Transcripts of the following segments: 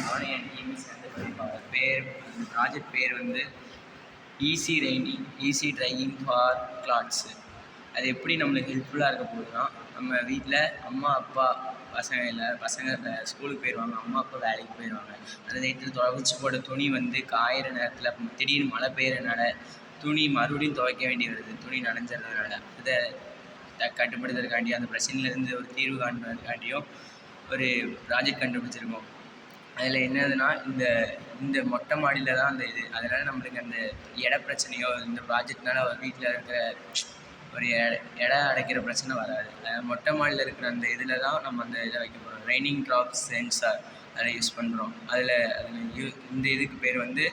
நானும் என் டீமும் சேர்ந்து படிப்பாங்க. ப்ராஜெக்ட் பேர் வந்து easy training, easy drying for clothes. அது எப்படி நம்மளுக்கு ஹெல்ப்ஃபுல்லாக இருக்க போகுதுன்னா, நம்ம வீட்டில் அம்மா அப்பா பசங்க ஸ்கூலுக்கு போயிடுவாங்க, அம்மா அப்பா வேலைக்கு போயிடுவாங்க. அந்த நேரத்தில் துவைச்சி போட்ட துணி வந்து காயிற நேரத்தில் திடீர்னு மழை பெய்யறனால துணி மறுபடியும் துவைக்க வேண்டி வருது, துணி நனைஞ்சிறதுனால. இதை கட்டுப்படுத்துறதுக்காண்டி, அந்த பிரச்சனையிலேருந்து ஒரு தீர்வு காண்பதற்காண்டியும் ஒரு ப்ராஜெக்ட் கண்டுபிடிச்சிருக்கோம். அதில் என்னதுன்னா, இந்த மொட்டை மாடியில் தான் அந்த அதனால் நம்மளுக்கு அந்த இட பிரச்சனையோ இந்த ப்ராஜெக்ட்னால வீட்டில் இருக்கிற ஒரு இடம் அடைக்கிற பிரச்சனை வராது. மொட்டை மாடியில் இருக்கிற அந்த இதில் தான் நம்ம அந்த இதை வைக்க போகிறோம். ரெய்னிங் ட்ராப் சென்சார் அதை யூஸ் பண்ணுறோம். இந்த இதுக்கு பேர் வந்து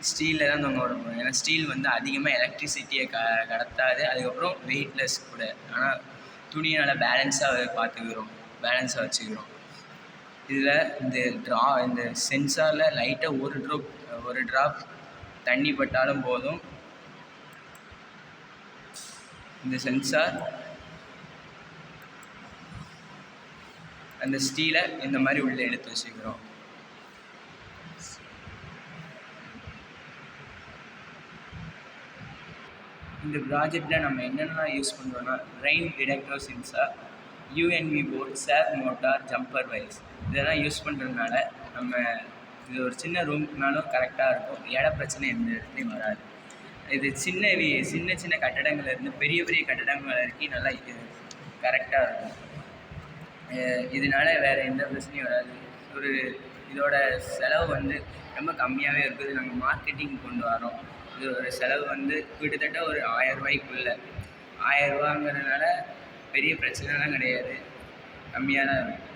ஸ்டீலில் தான் தொங்க விட போகிறோம். ஏன்னா ஸ்டீல் வந்து அதிகமாக எலக்ட்ரிசிட்டியை கடத்தாது, அதுக்கப்புறம் வெயிட்லெஸ் கூட. ஆனால் துணியை நல்லா பேலன்ஸாக வச்சுக்கிறோம். இதில் இந்த சென்சாரில் லைட்டாக ஒரு ட்ராப் தண்ணி பட்டாலும் போதும், இந்த சென்சார் அந்த ஸ்டீலை இந்த மாதிரி உள்ளே எடுத்து வச்சுக்கிறோம். இந்த ப்ராஜெக்டில் நம்ம என்னென்ன யூஸ் பண்ணுறோன்னா, ரெயின் டிடெக்டர் சென்சார், யூஎன்வி போர்ட், சேர் மோட்டார், ஜம்பர் வயர்ஸ் இதெல்லாம் யூஸ் பண்ணுறதுனால நம்ம இது ஒரு சின்ன ரூம்னாலும் கரெக்டாக இருக்கும். இட பிரச்சனை எந்த இடத்துலையும் வராது. இது சின்ன கட்டடங்கள்லேருந்து பெரிய கட்டடங்கள் வரைக்கும் நல்லா கரெக்டாக இருக்கும். இதனால் வேறு எந்த பிரச்சனையும் வராது. இதோட செலவு வந்து ரொம்ப கம்மியாகவே இருக்குது. நாங்கள் மார்க்கெட்டிங் கொண்டு வரோம். இதோட செலவு வந்து கிட்டத்தட்ட ஒரு 1000 ரூபாய்க்குள்ள. 1000 ரூபாங்கிறதுனால பெரிய பிரச்சனைலாம் கிடையாது, கம்மியாக தான் இருக்கும்.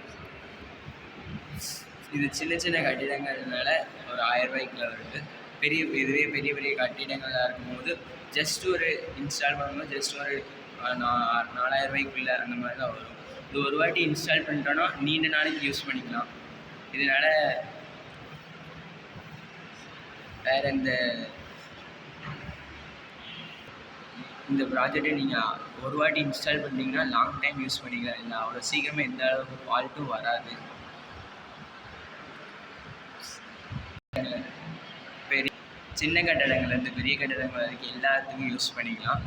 இது சின்ன கட்டிடங்கள்னால ஒரு 1000 ரூபாய்க்குள்ள வருது. இதுவே பெரிய கட்டிடங்களாக இருக்கும்போது ஜஸ்ட் ஒரு இன்ஸ்டால் பண்ணும்போது ஜஸ்ட் ஒரு 4000 ரூபாய்க்குள்ள அந்த மாதிரி தான் வரும். இது ஒரு வாட்டி இன்ஸ்டால் பண்ணிட்டோன்னா நீண்ட நாளைக்கு யூஸ் பண்ணிக்கலாம். இதனால் வேறு இந்த ப்ராஜெக்டை நீங்கள் ஒரு வாட்டி இன்ஸ்டால் பண்ணிங்கன்னா லாங் டைம் யூஸ் பண்ணிக்கலாம். இல்லை அவ்வளோ சீக்கிரமாக எந்த அளவுக்கு ஃபால்ட்டும் வராது. சின்ன கட்டடங்கள்லேருந்து பெரிய கட்டடங்கள் வரைக்கும் எல்லாத்துக்கும் யூஸ் பண்ணிக்கலாம்.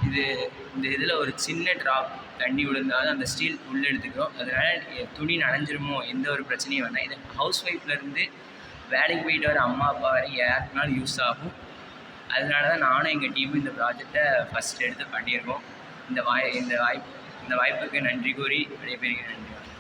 இந்த இதில் ஒரு சின்ன ட்ராப் தண்ணி விழுந்தாலும் அந்த ஸ்டீல் உள்ளே எடுத்துக்கிறோம். அதனால் துணி நனைஞ்சிருமோ எந்த ஒரு பிரச்சனையும் வேணாம். இது ஹவுஸ் ஒய்ஃப்லேருந்து வேலைக்கு போயிட்டு வர அம்மா அப்பா வரைக்கும் யாருக்குனாலும் யூஸ் ஆகும். அதனால தான் நானும் எங்கள் டீமும் இந்த ப்ராஜெக்டை ஃபஸ்ட் எடுத்து பண்ணியிருக்கோம். இந்த வாய்ப்புக்கு நன்றி கூறி விடைபெறுகிறேன். நன்றி.